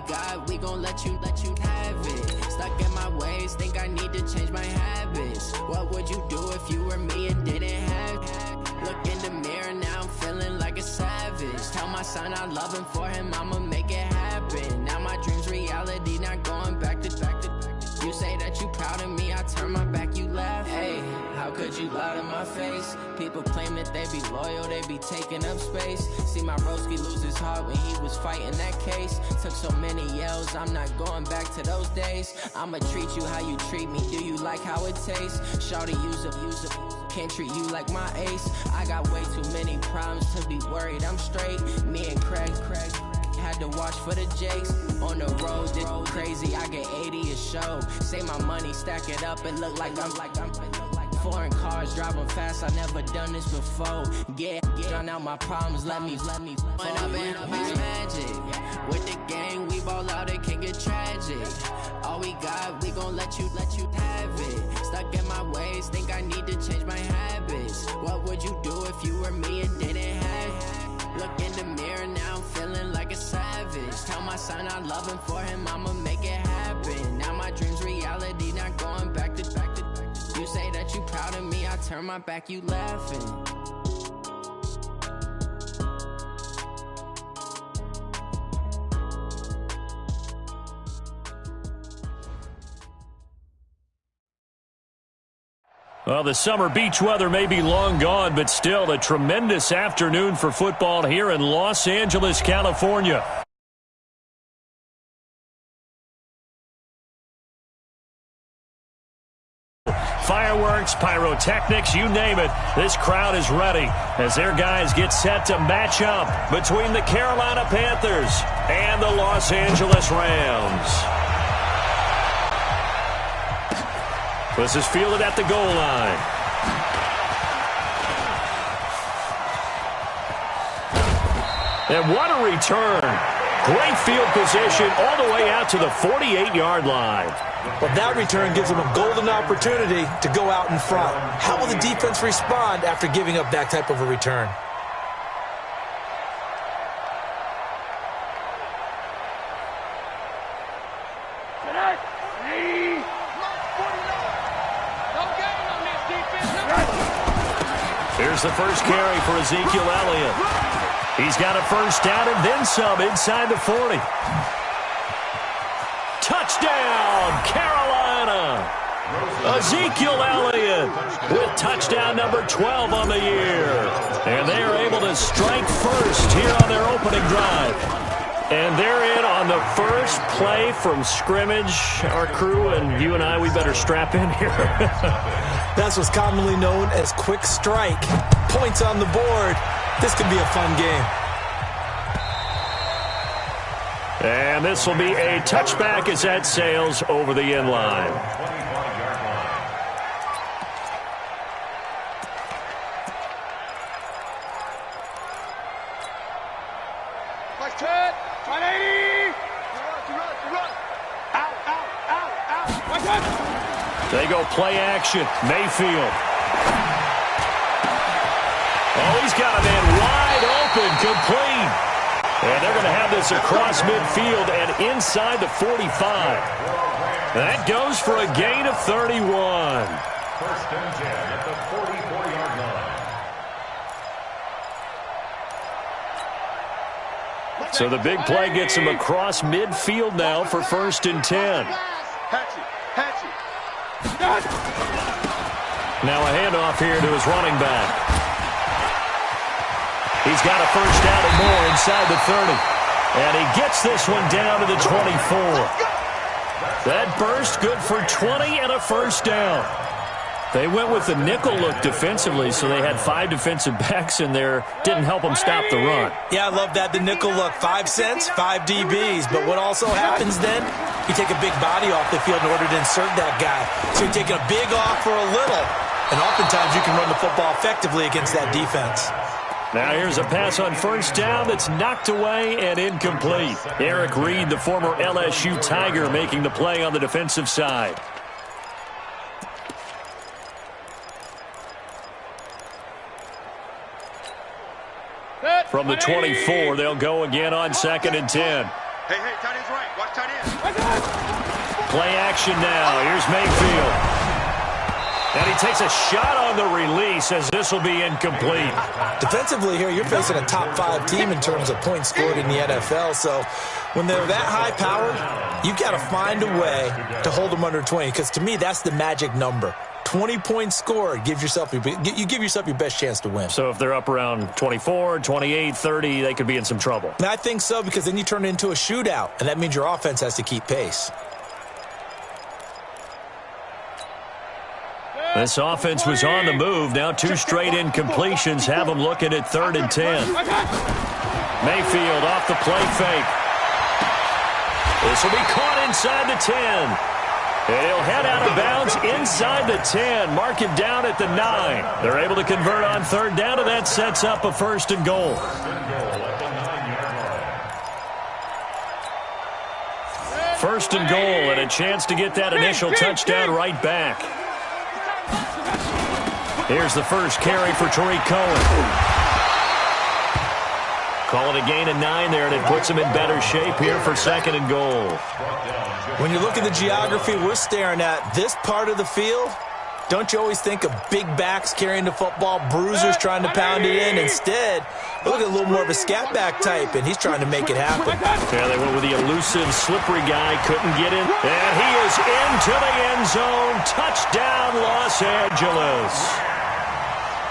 got, we gon' let you have it. Stuck in my ways, think I need to change my habits. What would you do if you were me and didn't have it? Look in the mirror, now I'm feeling like a savage. Tell my son I love him, for him I'ma make it happen. Now my dream's reality, not going back to. You say that you proud of me, I turn my back, you laugh. Hey, how could you lie to my face? People claim that they be loyal, they be taking up space. See my broski lose his heart when he was fighting that case. Took so many yells, I'm not going back to those days. I'ma treat you how you treat me, do you like how it tastes? Shawty, use up, can't treat you like my ace. I got way too many problems to be worried, I'm straight. Me and Craig had to watch for the Jakes. On the road, this crazy, I get 80 a show. Say my money, stack it up, and look like I'm foreign cars, driving fast, I never done this before. Get drown out my problems, let me up and up is magic. With the gang, we ball out, it can get tragic. All we got, we gon' let you have it. Stuck in my ways, think I need to change my habits. What would you do if you were me and didn't have it? Look in the mirror, now I'm feeling like a savage. Tell my son I love him, for him I'ma make it happen. Now my dream's reality, not going back to. You say that you proud of me, I turn my back, you laughing. Well, the summer beach weather may be long gone, but still a tremendous afternoon for football here in Los Angeles, California. Fireworks, pyrotechnics, you name it, this crowd is ready as their guys get set to match up between the Carolina Panthers and the Los Angeles Rams. This is fielded at the goal line. And what a return. Great field position all the way out to the 48-yard line. Well, that return gives them a golden opportunity to go out in front. How will the defense respond after giving up that type of a return? Here's the first carry for Ezekiel Elliott. He's got a first down and then some inside the 40. Touchdown, Carolina! Ezekiel Elliott with touchdown number 12 on the year. And they are able to strike first here on their opening drive. And they're in on the first play from scrimmage. Our crew and you and I, we better strap in here. That's what's commonly known as quick strike. Points on the board. This could be a fun game. And this will be a touchback as that sails over the end line. They go play action. Mayfield. Oh, he's got a man wide open, complete. And they're going to have this across midfield and inside the 45. That goes for a gain of 31. First and 10 at the 44-yard line. So the big play gets him across midfield now for first and 10. Now a handoff here to his running back. He's got a first down and more inside the 30. And he gets this one down to the 24. That burst good for 20 and a first down. They went with the nickel look defensively, so they had 5 defensive backs in there. Didn't help them stop the run. Yeah, I love that, the nickel look. 5 cents, 5 DBs. But what also happens then, you take a big body off the field in order to insert that guy. So you're taking a big off for a little. And oftentimes you can run the football effectively against that defense. Now here's a pass on first down that's knocked away and incomplete. Eric Reed, the former LSU Tiger, making the play on the defensive side. From the 24, they'll go again on 2nd and 10. Hey, tight end's right. Watch tight end. Play action now. Here's Mayfield. And he takes a shot on the release as this will be incomplete. Defensively here, you're facing a top 5 team in terms of points scored in the NFL. So when they're that high-powered, you've got to find a way to hold them under 20. Because to me, that's the magic number. 20 points scored, you give yourself your best chance to win. So if they're up around 24, 28, 30, they could be in some trouble. And I think so, because then you turn it into a shootout, and that means your offense has to keep pace. This offense was on the move. Now 2 straight incompletions have them looking at 3rd and 10. Mayfield off the play fake. This will be caught inside the 10. And he'll head out of bounds inside the 10. Mark him down at the 9. They're able to convert on 3rd down, and that sets up a 1st and goal. 1st and goal, and a chance to get that initial touchdown right back. Here's the first carry for Tariq Cohen. Call it a gain of 9 there, and it puts him in better shape here for 2nd and goal. When you look at the geography we're staring at, this part of the field, don't you always think of big backs carrying the football, bruisers trying to pound it in? Instead, look at a little more of a scat back type, and he's trying to make it happen. Yeah, they went with the elusive, slippery guy, couldn't get in. And he is into the end zone. Touchdown, Los Angeles.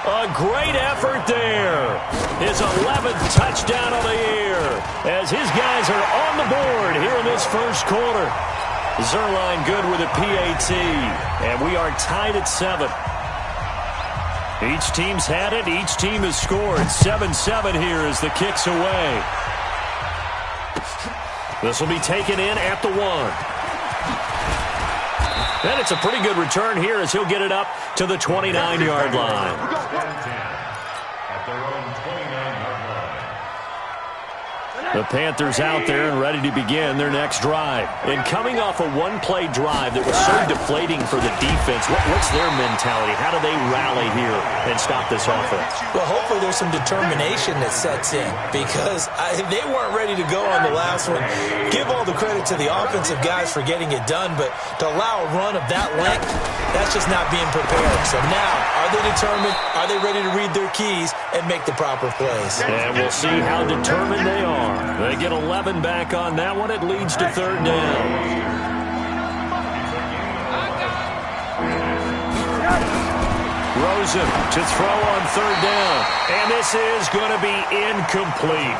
A great effort there. His 11th touchdown of the year as his guys are on the board here in this first quarter. Zerline good with a PAT, and we are tied at 7. Each team's had it. Each team has scored. 7-7 here as the kick's away. This will be taken in at the 1. And it's a pretty good return here as he'll get it up to the 29-yard line. At their own 29-yard line. The Panthers out there and ready to begin their next drive. And coming off a one-play drive that was so deflating for the defense, what's their mentality? How do they rally here and stop this offense? Well, hopefully there's some determination that sets in because they weren't ready to go on the last one. Give all the credit to the offensive guys for getting it done, but to allow a run of that length, that's just not being prepared. So now, are they determined? Are they ready to read their keys and make the proper plays? And we'll see how determined they are. They get 11 back on that one. It leads to 3rd down. Rosen to throw on 3rd down. And this is going to be incomplete.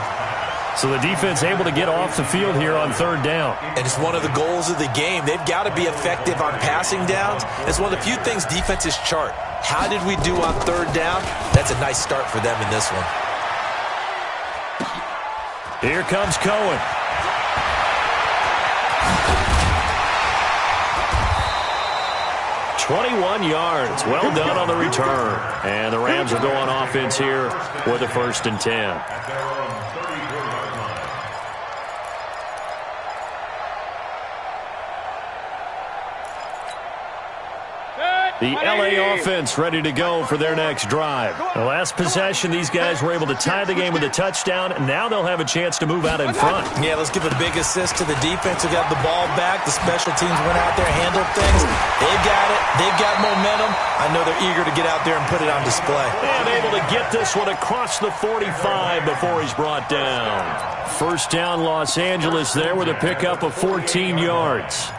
So the defense able to get off the field here on 3rd down. And it's one of the goals of the game. They've got to be effective on passing downs. It's one of the few things defenses chart. How did we do on 3rd down? That's a nice start for them in this one. Here comes Cohen. "21 yards. Well done on the return. And the Rams will go on offense here with a 1st and 10. At their own 34-yard line. The LA offense ready to go for their next drive. The last possession, these guys were able to tie the game with a touchdown, and now they'll have a chance to move out in front. Yeah, let's give a big assist to the defense who got the ball back. The special teams went out there, handled things. They've got it. They've got momentum. I know they're eager to get out there and put it on display. And able to get this one across the 45 before he's brought down. 1st down, Los Angeles there with a pickup of 14 yards.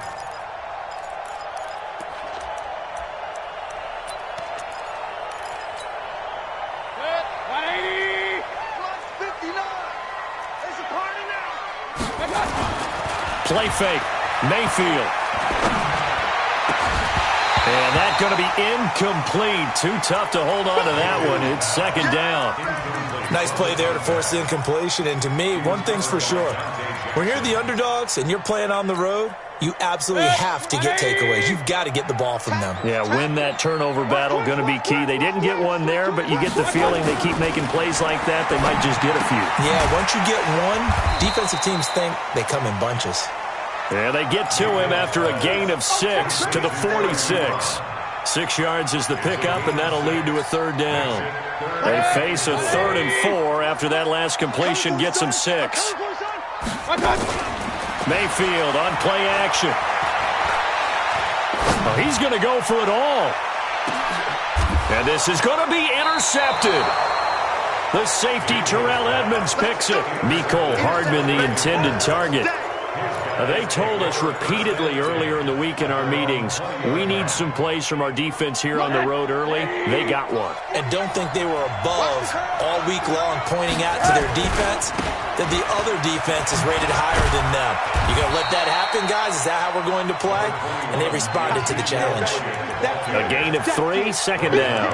Play fake. Mayfield. And that's going to be incomplete. Too tough to hold on to that one. It's 2nd down. Nice play there to force the incompletion. And to me, one thing's for sure. When you're the underdogs and you're playing on the road, you absolutely have to get takeaways. You've got to get the ball from them. Yeah, win that turnover battle, going to be key. They didn't get one there, but you get the feeling they keep making plays like that, they might just get a few. Yeah, once you get one, defensive teams think they come in bunches. And they get to him after a gain of 6 to the 46. 6 yards is the pickup, and that'll lead to a 3rd down. They face a 3rd and 4 after that last completion gets them 6. Mayfield on play action. Oh, he's going to go for it all. And this is going to be intercepted. The safety, Terrell Edmonds, picks it. Mecole Hardman, the intended target. They told us repeatedly earlier in the week in our meetings, we need some plays from our defense here on the road early. They got one. And don't think they were above all week long pointing out to their defense that the other defense is rated higher than them. You going to let that happen, guys? Is that how we're going to play? And they responded to the challenge. A gain of 3, second down.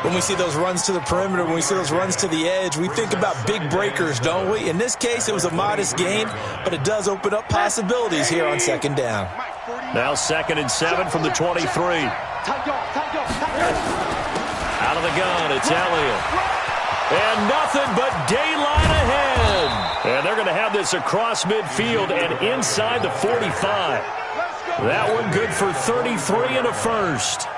When we see those runs to the perimeter, when we see those runs to the edge, we think about big breakers, don't we? In this case, it was a modest gain, but it does open up possibilities here on second down. Now 2nd and 7 from the 23. Out of the gun, it's Elliott. And nothing but daylight ahead. And they're going to have this across midfield and inside the 45. That one good for 33 and a first.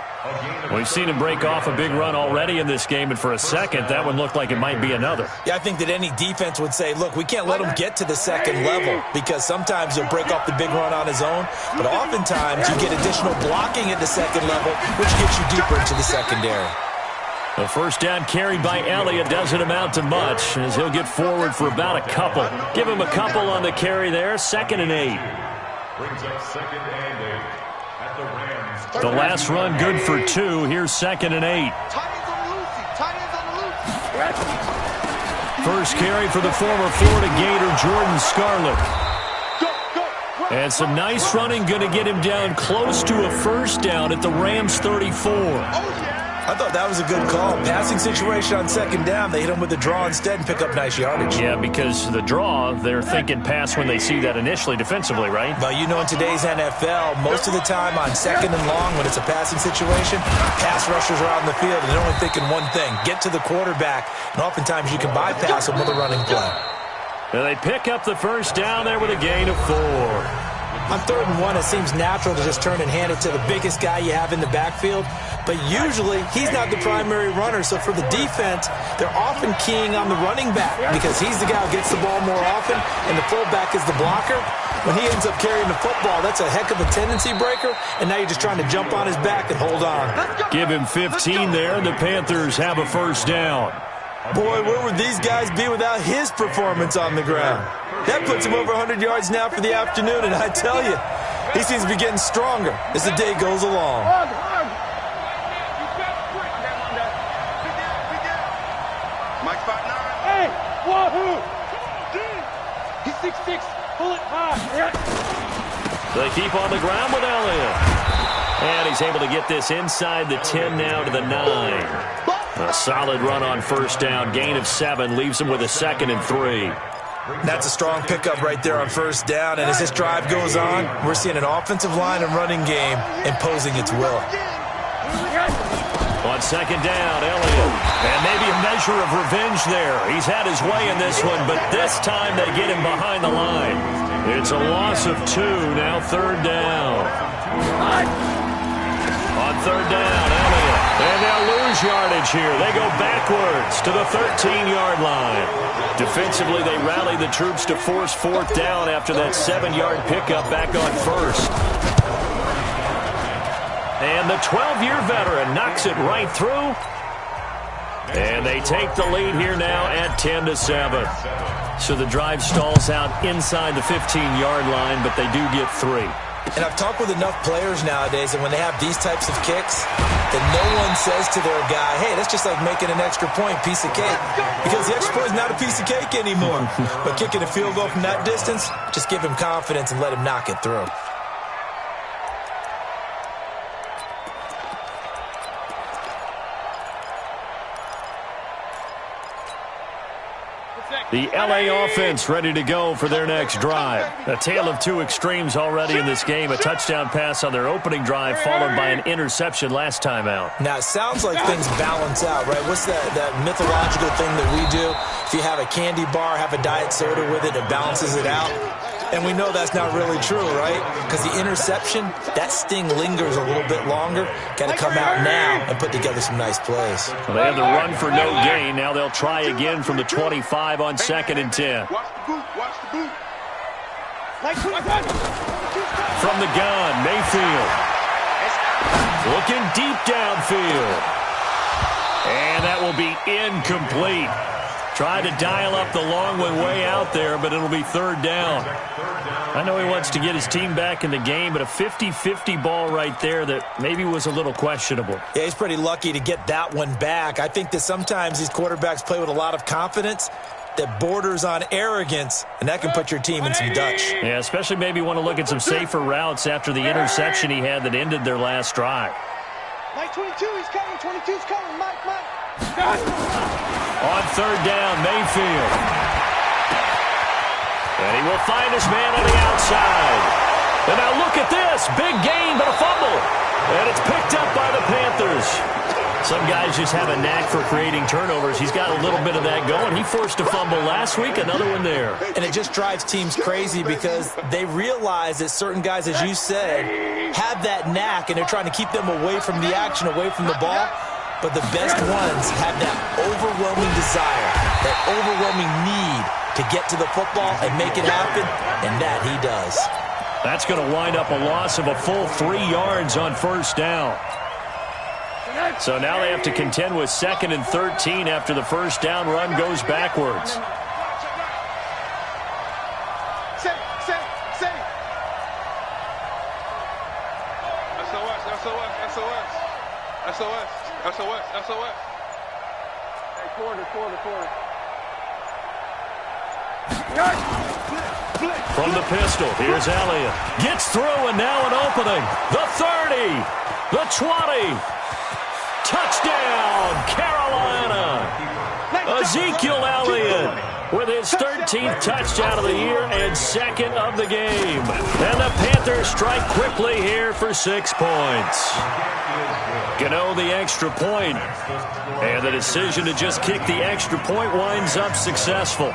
We've seen him break off a big run already in this game, and for a second, that one looked like it might be another. Yeah, I think that any defense would say, look, we can't let him get to the second level because sometimes he'll break off the big run on his own, but oftentimes you get additional blocking at the second level, which gets you deeper into the secondary. The first down carried by Elliott doesn't amount to much, as he'll get forward for about a couple. Give him a couple on the carry there, 2nd and 8. Brings up 2nd and 8 at the Rams. The last run good for 2. Here's 2nd and 8. First carry for the former Florida Gator, Jordan Scarlett. And some nice running, going to get him down close to a first down at the Rams 34. I thought that was a good call. Passing situation on second down. They hit him with the draw instead and pick up nice yardage. Yeah, because the draw, they're thinking pass when they see that initially defensively, right? But you know in today's NFL, most of the time on second and long when it's a passing situation, pass rushers are out in the field and they're only thinking one thing, get to the quarterback. And oftentimes you can bypass them with a running play. And they pick up the first down there with a gain of 4. On 3rd and 1, it seems natural to just turn and hand it to the biggest guy you have in the backfield. But usually, he's not the primary runner. So for the defense, they're often keying on the running back because he's the guy who gets the ball more often, and the fullback is the blocker. When he ends up carrying the football, that's a heck of a tendency breaker, and now you're just trying to jump on his back and hold on. Give him 15 there, and the Panthers have a first down. Boy, where would these guys be without his performance on the ground? That puts him over 100 yards now for the afternoon, and I tell you, he seems to be getting stronger as the day goes along. Mike 5'9". Hey, wahoo! He's 6'6". Pull it high. They keep on the ground with Elliott. And he's able to get this inside the 10 now to the 9. A solid run on first down. Gain of 7 leaves him with a 2nd and 3. That's a strong pickup right there on first down. And as this drive goes on, we're seeing an offensive line and running game imposing its will. On second down, Elliott. And maybe a measure of revenge there. He's had his way in this one, but this time they get him behind the line. It's a loss of 2, now 3rd down. On 3rd down, Elliott. And they'll lose yardage here. They go backwards to the 13-yard line. Defensively, they rally the troops to force 4th down after that 7-yard pickup back on 1st. And the 12-year veteran knocks it right through. And they take the lead here now at 10-7. So the drive stalls out inside the 15-yard line, but they do get 3. And I've talked with enough players nowadays that when they have these types of kicks, that no one says to their guy, hey, that's just like making an extra point, piece of cake. Because the extra point is not a piece of cake anymore. But kicking a field goal from that distance, just give him confidence and let him knock it through. The LA offense ready to go for their next drive. A tale of 2 extremes already in this game. A touchdown pass on their opening drive followed by an interception last time out. Now, it sounds like things balance out, right? What's that mythological thing that we do? If you have a candy bar, have a diet soda with it, it balances it out. And we know that's not really true, right? Because the interception, that sting lingers a little bit longer. Got to come out now and put together some nice plays. Well, they had the run for no gain. Now they'll try again from the 25 on 2nd and 10. Watch the boot. Watch the boot. From the gun, Mayfield. Looking deep downfield. And that will be incomplete. Tried to dial up the long way out there, but it'll be third down. I know he wants to get his team back in the game, but a 50-50 ball right there that maybe was a little questionable. Yeah, he's pretty lucky to get that one back. I think that sometimes these quarterbacks play with a lot of confidence that borders on arrogance, and that can put your team in some Dutch. Yeah, especially maybe want to look at some safer routes after the interception he had that ended their last drive. Mike 22, he's coming. 22's coming. Mike. On third down, Mayfield. And he will find his man on the outside. And now look at this. Big gain, but a fumble. And it's picked up by the Panthers. Some guys just have a knack for creating turnovers. He's got a little bit of that going. He forced a fumble last week, another one there. And it just drives teams crazy because they realize that certain guys, as you said, have that knack, and they're trying to keep them away from the action, away from the ball. But the best ones have that overwhelming desire, that overwhelming need to get to the football and make it happen, and that he does. That's going to wind up a loss of a full 3 yards on first down. So now they have to contend with 2nd and 13 after the first down run goes backwards. SOS. Hey, quarter. From the pistol, here's Elliott. Gets through, and now an opening. The 30, the 20. Touchdown, Carolina. Ezekiel Elliott with his 13th touchdown of the year and 2nd of the game. And the Panthers strike quickly here for 6 points. Gano the extra point. And the decision to just kick the extra point winds up successful.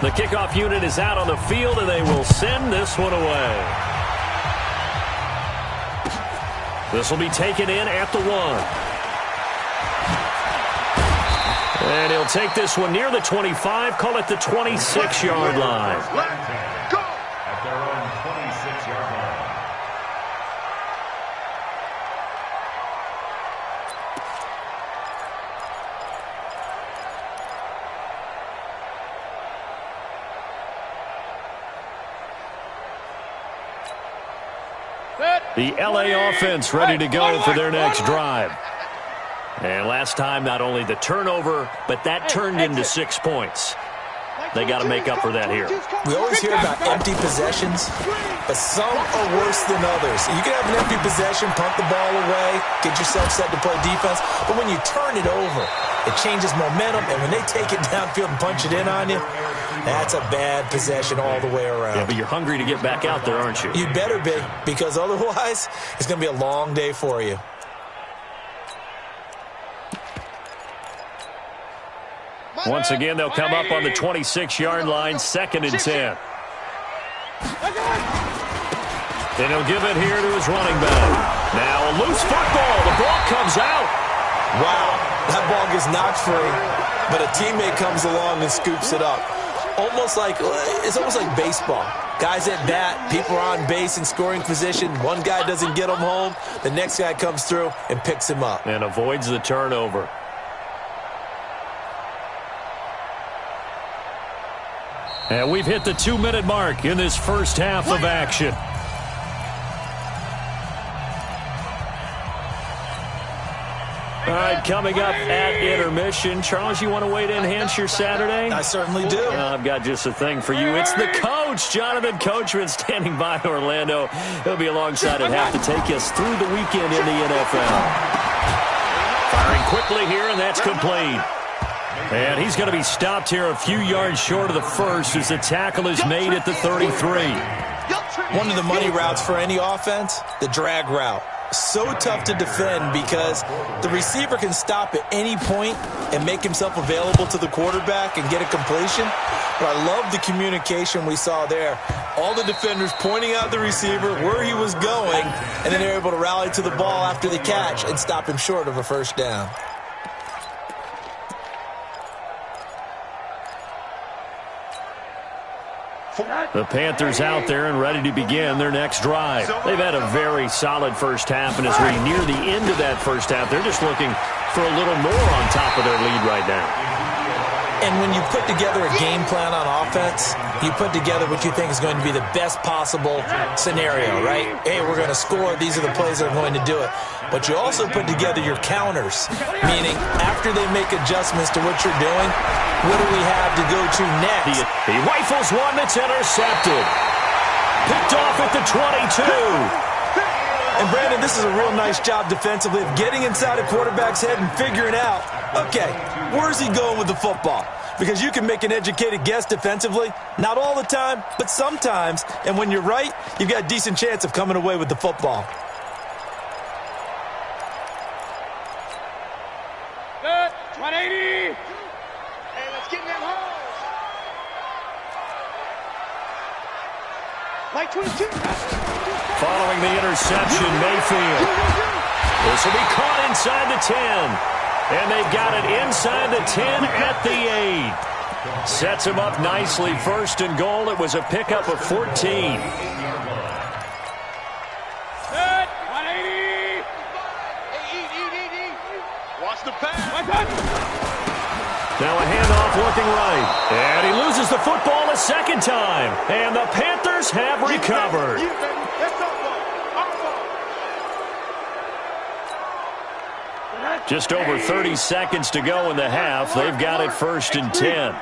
The kickoff unit is out on the field, and they will send this one away. This will be taken in at the 1. And he'll take this one near the 25, call it the 26-yard line. Go! At their own 26-yard line. The LA offense ready to go for their next drive. And last time, not only the turnover, but that turned into 6 points. They got to make up for that here. We always hear about empty possessions, but some are worse than others. You can have an empty possession, punt the ball away, get yourself set to play defense, but when you turn it over, it changes momentum, and when they take it downfield and punch it in on you, that's a bad possession all the way around. Yeah, but you're hungry to get back out there, aren't you? You better be, because otherwise, it's going to be a long day for you. Once again, they'll come up on the 26-yard line, 2nd and 10. Then he'll give it here to his running back. Now a loose football. The ball comes out. Wow, that ball gets knocked free, but a teammate comes along and scoops it up. It's almost like baseball. Guys at bat, people are on base in scoring position. One guy doesn't get him home. The next guy comes through and picks him up. And avoids the turnover. And we've hit the 2-minute mark in this first half of action. All right, coming up at intermission. Charles, you want to wait to enhance your Saturday? I certainly do. I've got just a thing for you. It's the coach, Jonathan Coachman, standing by Orlando. He'll be alongside at half to take us through the weekend in the NFL. Firing quickly here, and that's complete. And he's going to be stopped here a few yards short of the first as the tackle is made at the 33. One of the money routes for any offense, the drag route. So tough to defend because the receiver can stop at any point and make himself available to the quarterback and get a completion. But I love the communication we saw there. All the defenders pointing out the receiver, where he was going, and then they're able to rally to the ball after the catch and stop him short of a first down. The Panthers out there and ready to begin their next drive. They've had a very solid first half, and as we near the end of that first half, they're just looking for a little more on top of their lead right now. And when you put together a game plan on offense, you put together what you think is going to be the best possible scenario, right? Hey, we're going to score. These are the plays that are going to do it. But you also put together your counters, meaning after they make adjustments to what you're doing, what do we have to go to next? He rifles one that's intercepted. Picked off at the 22. And, Brandon, this is a real nice job defensively of getting inside a quarterback's head and figuring out, okay, where's he going with the football? Because you can make an educated guess defensively. Not all the time, but sometimes. And when you're right, you've got a decent chance of coming away with the football. Good. 180. Hey, let's get in that hole. Like 22. Following the interception, Mayfield. This will be caught inside the 10. And they've got it inside the 10 at the 8. Sets him up nicely. First and goal. It was a pickup of 14. Good. 180. Eat. Watch the pass. Now a handoff looking right. And he loses the football a second time. And the Panthers have recovered. Just over 30 seconds to go in the half. They've got it first and 10.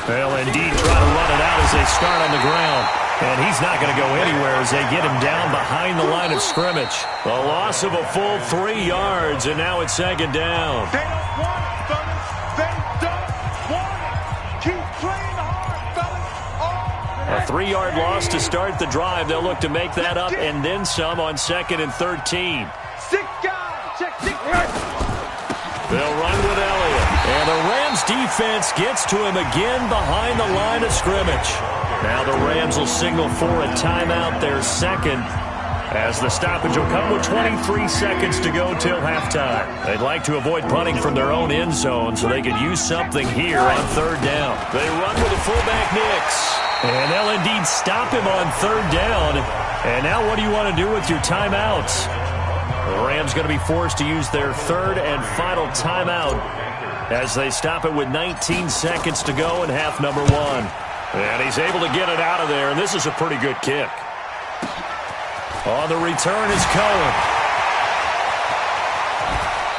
They'll indeed try to run it out as they start on the ground. And he's not going to go anywhere as they get him down behind the line of scrimmage. A loss of a full 3 yards, and now it's second down. They don't want it, fellas. They don't want it. Keep playing hard, fellas. A 3-yard loss to start the drive. They'll look to make that up and then some on second and 13. 6 guys. Check 6 guys. They'll run with Elliott. And the Rams defense gets to him again behind the line of scrimmage. Now the Rams will signal for a timeout, their second, as the stoppage will come with 23 seconds to go till halftime. They'd like to avoid punting from their own end zone so they could use something here on third down. They run with the fullback Nix. And they'll indeed stop him on third down. And now what do you want to do with your timeouts? The Rams going to be forced to use their third and final timeout as they stop it with 19 seconds to go in half number 1. And he's able to get it out of there, and this is a pretty good kick. On the return is Cohen.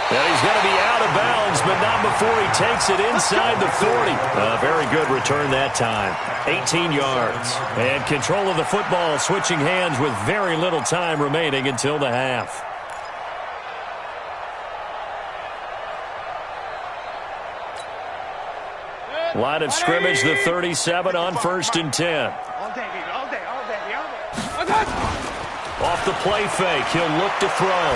And he's going to be out of bounds, but not before he takes it inside the 40. A very good return that time. 18 yards. And control of the football switching hands with very little time remaining until the half. Line of scrimmage, the 37 on first and 10. All day, baby. All day. Off the play fake, he'll look to throw.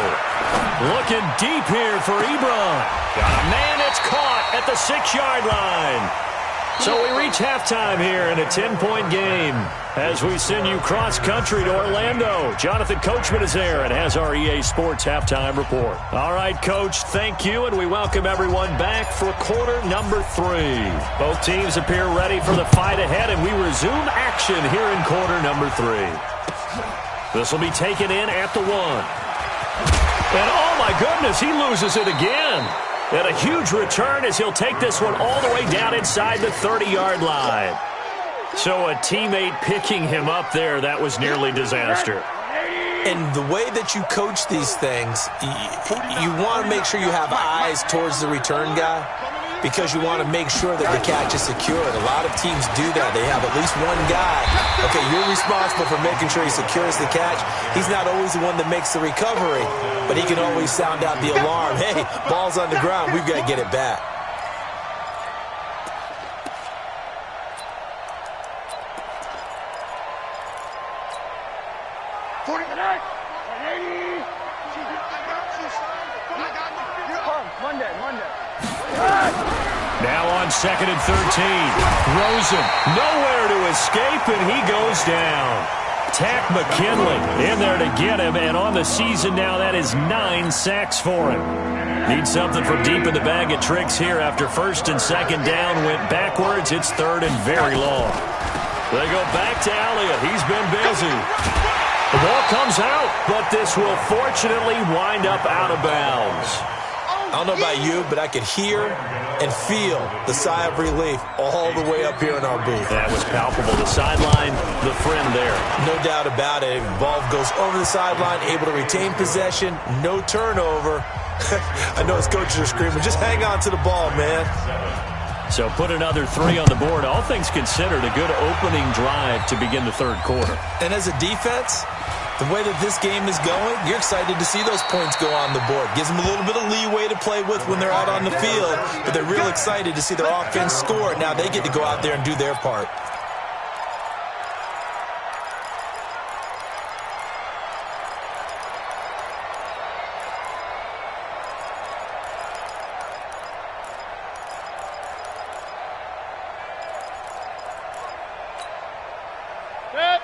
Looking deep here for Ebron. Got a man that's caught at the 6-yard line. So we reach halftime here in a 10-point game as we send you cross-country to Orlando. Jonathan Coachman is there and has our EA Sports halftime report. All right, Coach, thank you, and we welcome everyone back for quarter number 3. Both teams appear ready for the fight ahead, and we resume action here in quarter number 3. This will be taken in at the 1. And, oh, my goodness, he loses it again. And a huge return as he'll take this one all the way down inside the 30-yard line. So a teammate picking him up there, that was nearly disaster. And the way that you coach these things, you want to make sure you have eyes towards the return guy because you want to make sure that the catch is secured. A lot of teams do that. They have at least one guy. Okay, you're responsible for making sure he secures the catch. He's not always the one that makes the recovery, but he can always sound out the alarm. Hey, ball's on the ground. We've got to get it back. Now on second and 13. Rosen, nowhere to escape, and he goes down. Tack McKinley in there to get him, and on the season now, that is 9 sacks for him. Need something from deep in the bag of tricks here after first and second down went backwards. It's third and very long. They go back to Elliott. He's been busy. The ball comes out, but this will fortunately wind up out of bounds. I don't know about you, but I could hear and feel the sigh of relief all the way up here in our booth. That was palpable. The sideline, the friend there. No doubt about it. The ball goes over the sideline, able to retain possession, no turnover. I know his coaches are screaming, just hang on to the ball, man. So put another 3 on the board. All things considered, a good opening drive to begin the third quarter. And as a defense, the way that this game is going, you're excited to see those points go on the board. Gives them a little bit of leeway to play with when they're out on the field, but they're real excited to see their offense score. Now they get to go out there and do their part.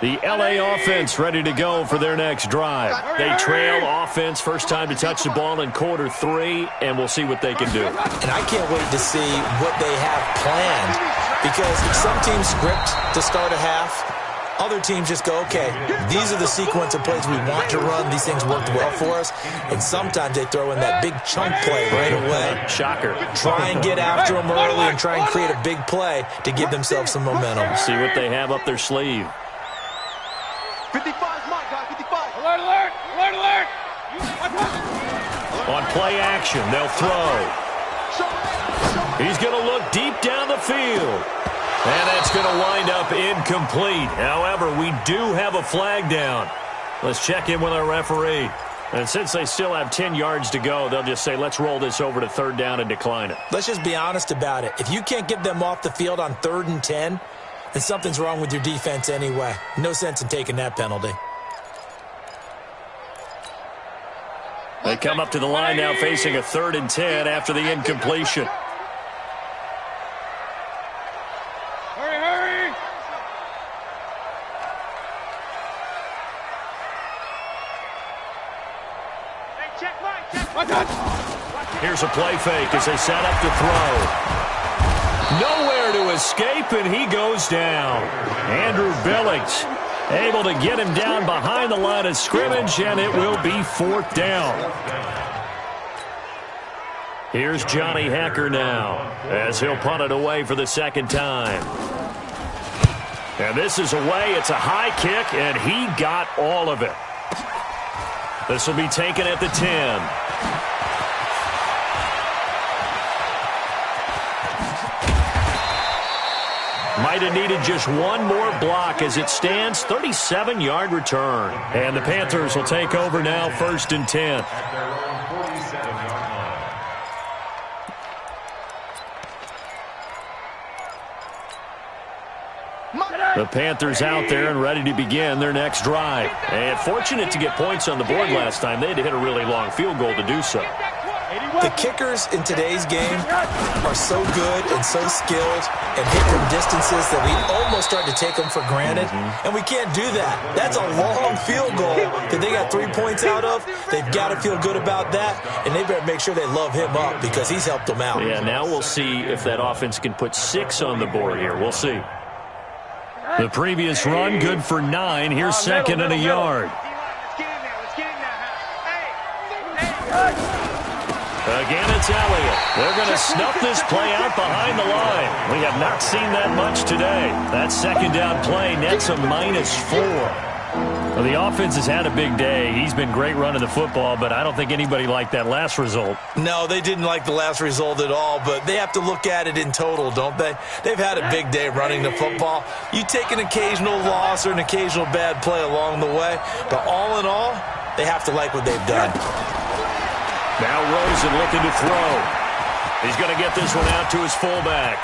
The LA offense ready to go for their next drive. They trail offense, first time to touch the ball in quarter 3, and we'll see what they can do. And I can't wait to see what they have planned, because some teams script to start a half. Other teams just go, okay, these are the sequence of plays we want to run. These things worked well for us. And sometimes they throw in that big chunk play right away. Shocker. Try and get after them early and try and create a big play to give themselves some momentum. See what they have up their sleeve. 55's my guy, 55. Alert, alert, alert, alert. On play action, they'll throw. He's going to look deep down the field. And that's going to wind up incomplete. However, we do have a flag down. Let's check in with our referee. And since they still have 10 yards to go, they'll just say, let's roll this over to third down and decline it. Let's just be honest about it. If you can't get them off the field on 3rd and 10, then something's wrong with your defense anyway. No sense in taking that penalty. They come up to the line now facing a 3rd and 10 after the incompletion. Hurry, hurry. Hey, check right. Here's a play fake as they set up to throw. Nowhere to escape, and he goes down. Andrew Billings able to get him down behind the line of scrimmage, and it will be 4th down. Here's Johnny Hecker now as he'll punt it away for the second time. And this is away. It's a high kick, and he got all of it. This will be taken at the 10. Might have needed just one more block as it stands. 37-yard return. And the Panthers will take over now, 1st and 10. The Panthers out there and ready to begin their next drive. And fortunate to get points on the board last time. They had to hit a really long field goal to do so. The kickers in today's game are so good and so skilled and hit from distances that we almost start to take them for granted, and we can't do that. That's a long field goal that they got 3 points out of. They've got to feel good about that, and they better make sure they love him up because he's helped them out. Yeah, now we'll see if that offense can put 6 on the board here. We'll see. The previous run, good for 9. Here's 2nd and a yard. Again, it's Elliott. They're going to snuff this play out behind the line. We have not seen that much today. That 2nd down play nets a -4. Well, the offense has had a big day. He's been great running the football, but I don't think anybody liked that last result. No, they didn't like the last result at all, but they have to look at it in total, don't they? They've had a big day running the football. You take an occasional loss or an occasional bad play along the way, but all in all, they have to like what they've done. Now Rosen looking to throw. He's going to get this one out to his fullback.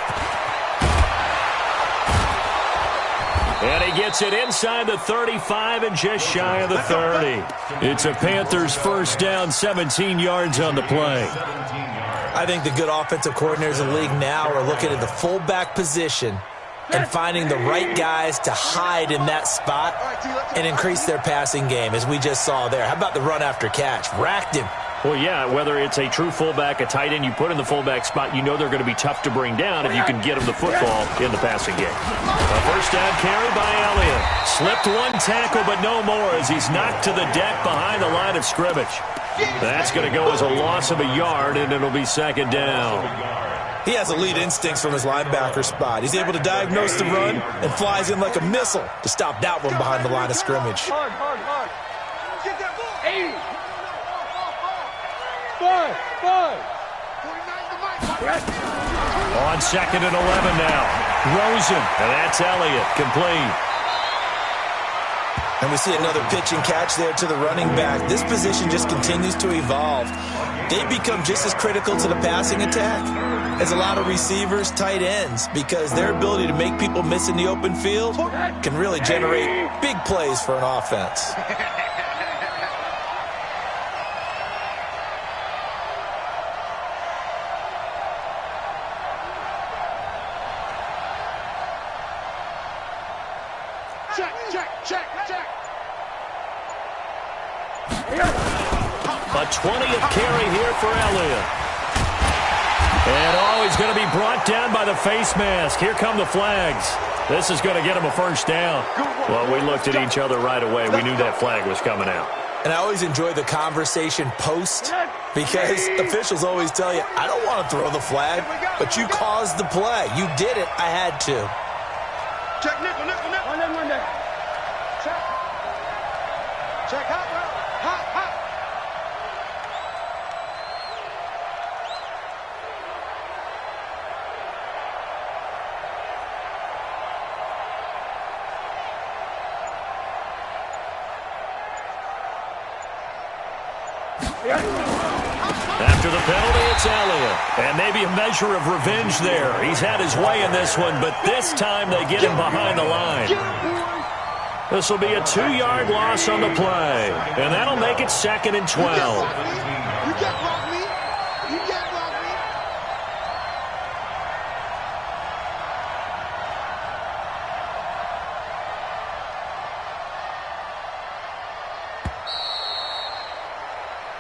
And he gets it inside the 35 and just shy of the 30. It's a Panthers 1st down, 17 yards on the play. I think the good offensive coordinators in the league now are looking at the fullback position and finding the right guys to hide in that spot and increase their passing game, as we just saw there. How about the run after catch? Racked him. Well, yeah, whether it's a true fullback, a tight end you put in the fullback spot, you know they're going to be tough to bring down if you can get them the football in the passing game. A first down carry by Elliott. Slipped one tackle, but no more as he's knocked to the deck behind the line of scrimmage. That's going to go as a loss of a yard, and it'll be second down. He has elite instincts from his linebacker spot. He's able to diagnose the run and flies in like a missile to stop that one behind the line of scrimmage. Hard. Get that ball. 80. 5. On second and 11 now. Rosen, and that's Elliott, complete. And we see another pitch and catch there to the running back. This position just continues to evolve. They become just as critical to the passing attack as a lot of receivers, tight ends, because their ability to make people miss in the open field can really generate big plays for an offense. Check. A 20th carry here for Elliott. And he's going to be brought down by the face mask. Here come the flags. This is going to get him a first down. Well, we looked at each other right away. We knew that flag was coming out. And I always enjoy the conversation post because officials always tell you, I don't want to throw the flag, but you caused the play. You did it. I had to. Check nickel. Monday. Check hot. After the penalty, it's Elliott. And maybe a measure of revenge there. He's had his way in this one, but this time they get him behind the line. This will be a 2-yard loss on the play. And that'll make it second and 12. You can't block me.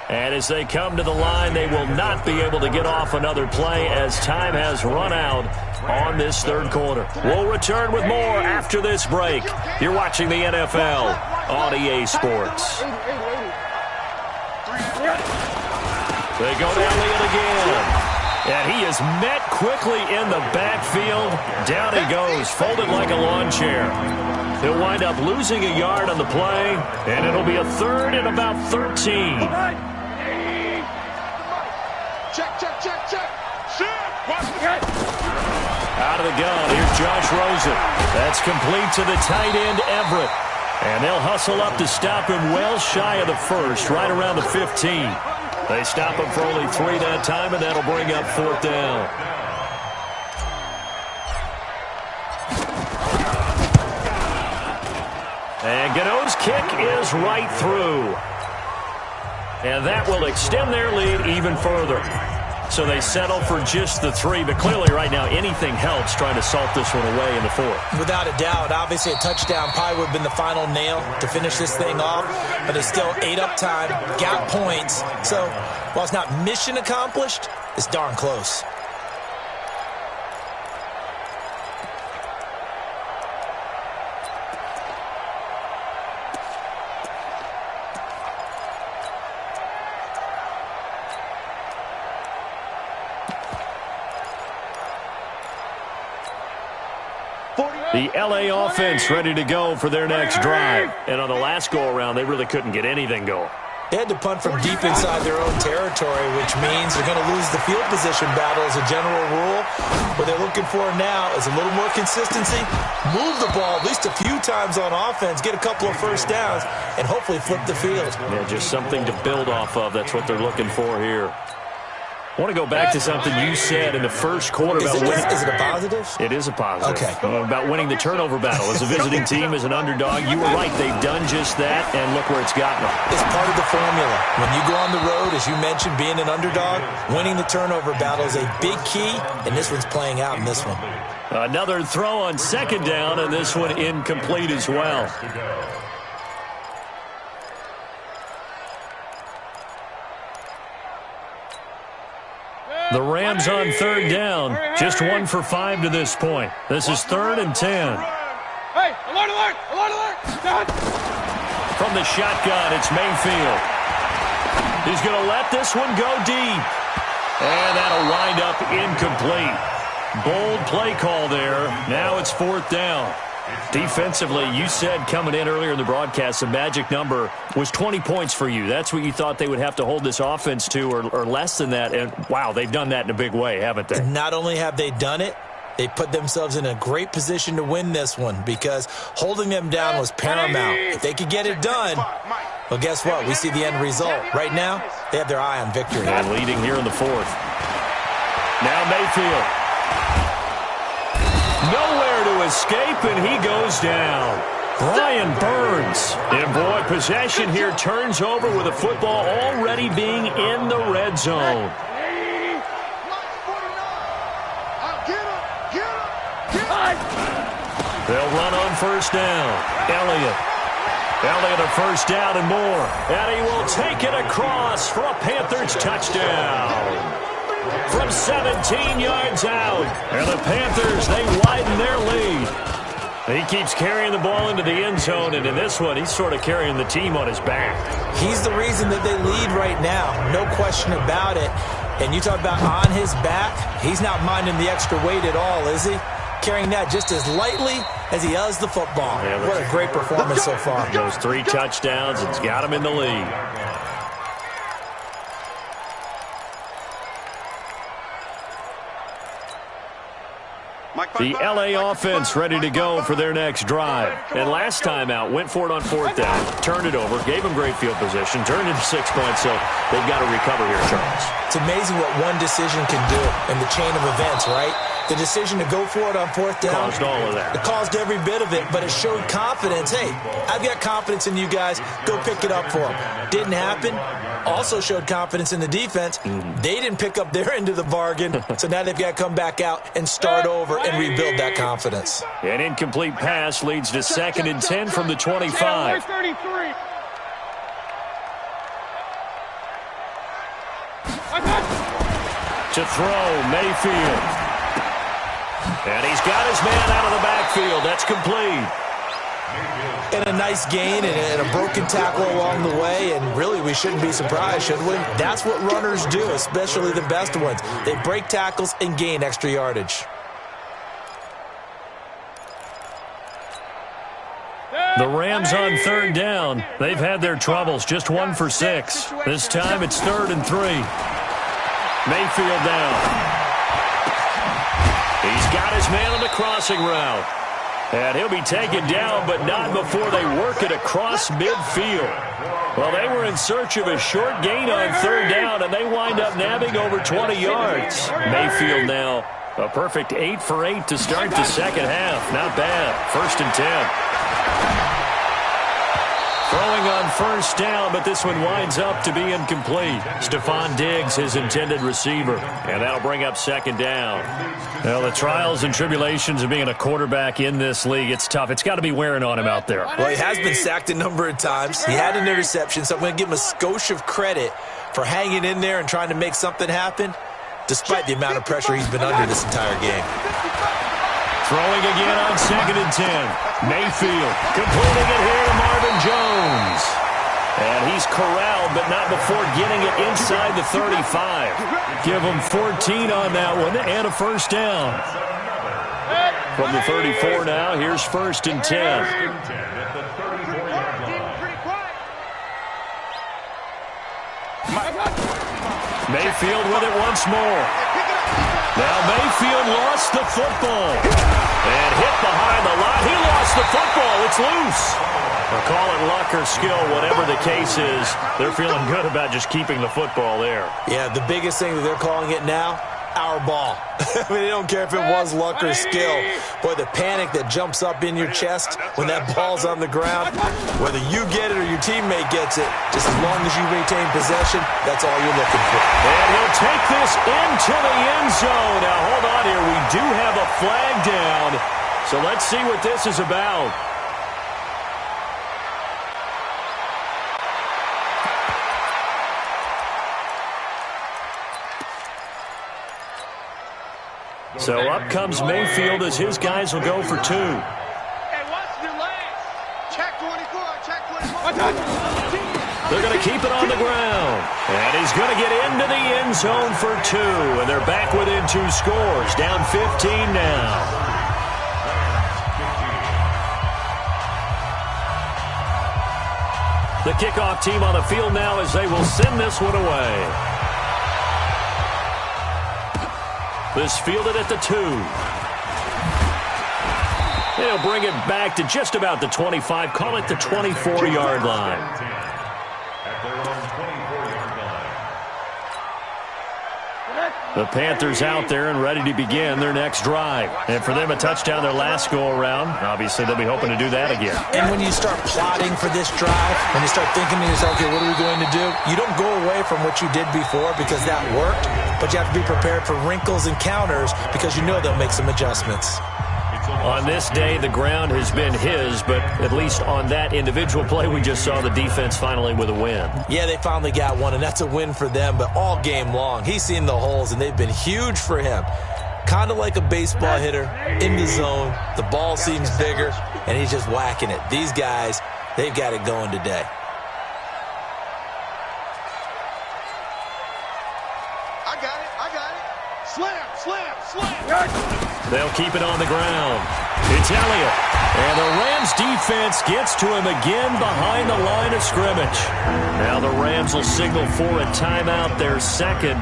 And as they come to the line, they will not be able to get off another play as time has run out on this third quarter. We'll return with more after this break. You're watching the NFL on EA Sports. They go to Elliott again. And he is met quickly in the backfield. Down he goes, folded like a lawn chair. He'll wind up losing a yard on the play, and it'll be a third and about 13. Check. Out of the gun, here's Josh Rosen. That's complete to the tight end, Everett. And they'll hustle up to stop him well shy of the first, right around the 15. They stop him for only 3 that time, and that'll bring up fourth down. And Gano's kick is right through. And that will extend their lead even further. So they settle for just the 3, but clearly right now anything helps trying to salt this one away in the fourth. Without a doubt, obviously a touchdown probably would have been the final nail to finish this thing off, but it's still 8 up time, got points. So while it's not mission accomplished, it's darn close. The L.A. offense ready to go for their next drive. And on the last go-around, they really couldn't get anything going. They had to punt from deep inside their own territory, which means they're going to lose the field position battle as a general rule. What they're looking for now is a little more consistency, move the ball at least a few times on offense, get a couple of first downs, and hopefully flip the field. Yeah, just something to build off of. That's what they're looking for here. I want to go back to something you said in the first quarter about winning. Is it a positive? It is a positive. Okay. About winning the turnover battle. As a visiting team, as an underdog, you were right. They've done just that, and look where it's gotten them. It's part of the formula. When you go on the road, as you mentioned, being an underdog, winning the turnover battle is a big key, and this one's playing out in this one. Another throw on second down, and this one incomplete as well. The Rams on third down. Just 1 for 5 to this point. This is 3rd and 10. Hey, alert, alert, alert, alert. Done. From the shotgun, it's Mayfield. He's going to let this one go deep. And that'll wind up incomplete. Bold play call there. Now it's 4th down. Defensively, you said coming in earlier in the broadcast, the magic number was 20 points for you. That's what you thought they would have to hold this offense to, or less than that. And, wow, they've done that in a big way, haven't they? Not only have they done it, they put themselves in a great position to win this one because holding them down was paramount. If they could get it done, well, guess what? We see the end result. Right now, they have their eye on victory. And leading here in the 4th. Now Mayfield. Nowhere to escape, and he goes down. Brian Burns. And, boy, possession here turns over with the football already being in the red zone. They'll run on first down. Elliott a first down and more. And he will take it across for a Panthers touchdown. From 17 yards out. And the Panthers, they widen their lead. He keeps carrying the ball into the end zone, and in this one, he's sort of carrying the team on his back. He's the reason that they lead right now. No question about it. And you talk about on his back, he's not minding the extra weight at all, is he? Carrying that just as lightly as he does the football. Yeah, what a great performance so far. Those 3 touchdowns, it's got him in the lead. The L.A. offense ready to go for their next drive. And last time out, went for it on 4th down, turned it over, gave them great field position, turned into 6 points, so they've got to recover here, Charles. It's amazing what one decision can do in the chain of events, right? The decision to go for it on 4th down. Caused all of that. It caused every bit of it, but it showed confidence. Hey, I've got confidence in you guys. Go pick it up for them. Didn't happen. Also showed confidence in the defense. They didn't pick up their end of the bargain, so now they've got to come back out and start over and rebuild that confidence. An incomplete pass leads to 2nd and 10 from the 25. 33. To throw, Mayfield. And he's got his man out of the backfield. That's complete. And a nice gain and a broken tackle along the way, and really we shouldn't be surprised, should we? That's what runners do, especially the best ones. They break tackles and gain extra yardage. The Rams on 3rd down. They've had their troubles, just 1 for 6. This time it's 3rd and 3. Mayfield down. He's got his man on the crossing route. And he'll be taken down, but not before they work it across midfield. Well, they were in search of a short gain on 3rd down, and they wind up nabbing over 20 yards. Mayfield now a perfect 8 for 8 to start the second half. Not bad. 1st and 10. Throwing on first down, but this one winds up to be incomplete. Stephon Diggs, his intended receiver. And that'll bring up 2nd down. Well, the trials and tribulations of being a quarterback in this league, it's tough. It's got to be wearing on him out there. Well, he has been sacked a number of times. He had an interception, so I'm going to give him a skosh of credit for hanging in there and trying to make something happen, despite the amount of pressure he's been under this entire game. Throwing again on 2nd and 10. Mayfield completing it here to Marvin Jones. And he's corralled, but not before getting it inside the 35. Give him 14 on that one and a first down. From the 34 now, here's 1st and 10. Mayfield with it once more. Now Mayfield lost the football. And hit behind the line. He lost the football. It's loose. They'll call it luck or skill, whatever the case is. They're feeling good about just keeping the football there. Yeah, the biggest thing that they're calling it now, our ball. I mean, they don't care if it was luck or skill. Boy, the panic that jumps up in your chest when that ball's on the ground, whether you get it or your teammate gets it, just as long as you retain possession, that's all you're looking for. And he'll take this into the end zone. Now, hold on here. We do have a flag down. So let's see what this is about. So up comes Mayfield as his guys will go for 2. Hey, watch your legs. Check 24, check 24. They're going to keep it on the ground. And he's going to get into the end zone for 2. And they're back within 2 scores. Down 15 now. The kickoff team on the field now as they will send this one away. This fielded at the 2. They'll bring it back to just about the 25. Call it the 24-yard line. The Panthers out there and ready to begin their next drive. And for them, a touchdown their last go-around. Obviously, they'll be hoping to do that again. And when you start plotting for this drive, when you start thinking to yourself, okay, what are we going to do? You don't go away from what you did before because that worked, but you have to be prepared for wrinkles and counters because you know they'll make some adjustments. On this day, the ground has been his, but at least on that individual play, we just saw the defense finally with a win. Yeah, they finally got one, and that's a win for them, but all game long, he's seen the holes, and they've been huge for him. Kind of like a baseball hitter in the zone. The ball seems bigger, and he's just whacking it. These guys, they've got it going today. I got it. Slam. They'll keep it on the ground. It's Elliott. And the Rams defense gets to him again behind the line of scrimmage. Now the Rams will signal for a timeout, their second.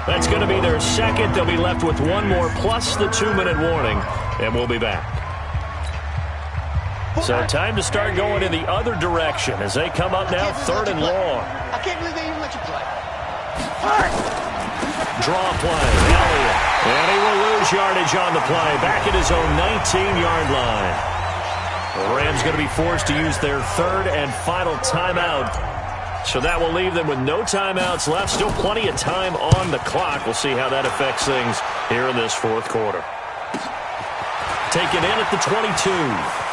That's going to be their second. They'll be left with one more plus the 2-minute warning. And we'll be back. So time to start going in the other direction as they come up now 3rd and long. I can't believe they even let you play. Draw play, Elliott. And he will lose yardage on the play. Back at his own 19-yard line. The Rams going to be forced to use their 3rd and final timeout. So that will leave them with no timeouts left. Still plenty of time on the clock. We'll see how that affects things here in this 4th quarter. Taken in at the 22.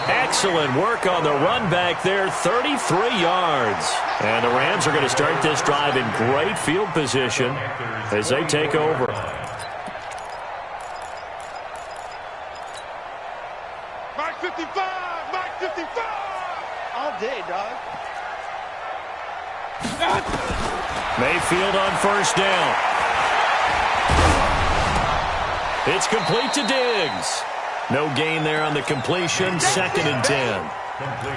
Excellent work on the run back there, 33 yards. And the Rams are going to start this drive in great field position as they take over. Mark 55, Mark 55. All day, dog. Mayfield on 1st down. It's complete to Diggs. No gain there on the completion, 2nd and 10.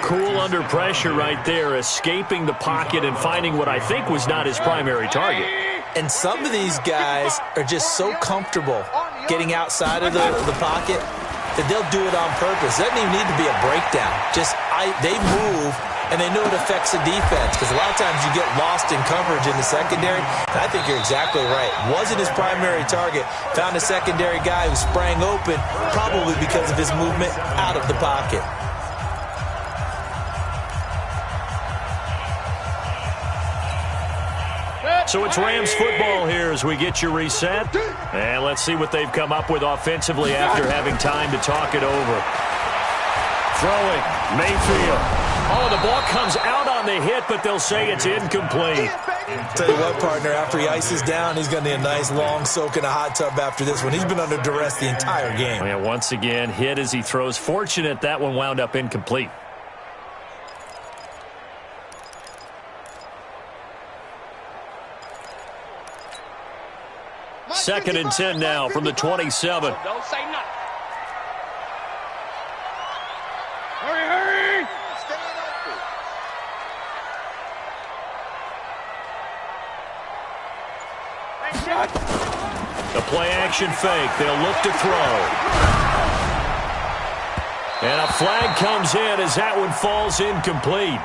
Cool under pressure right there, escaping the pocket and finding what I think was not his primary target. And some of these guys are just so comfortable getting outside of the pocket that they'll do it on purpose. It doesn't even need to be a breakdown. They move, and they know it affects the defense because a lot of times you get lost in coverage in the secondary. And I think you're exactly right. Wasn't his primary target. Found a secondary guy who sprang open, probably because of his movement out of the pocket. So it's Rams football here as we get you reset. And let's see what they've come up with offensively after having time to talk it over. Throwing, Mayfield. Oh, the ball comes out on the hit, but they'll say it's incomplete. Tell you what, partner, after he ices down, he's going to need a nice long soak in a hot tub after this one. He's been under duress the entire game. Yeah, once again, hit as he throws. Fortunate that one wound up incomplete. Second and 10 now from the 27. Don't say nothing. Hurry! The play-action fake. They'll look to throw. And a flag comes in as that one falls incomplete.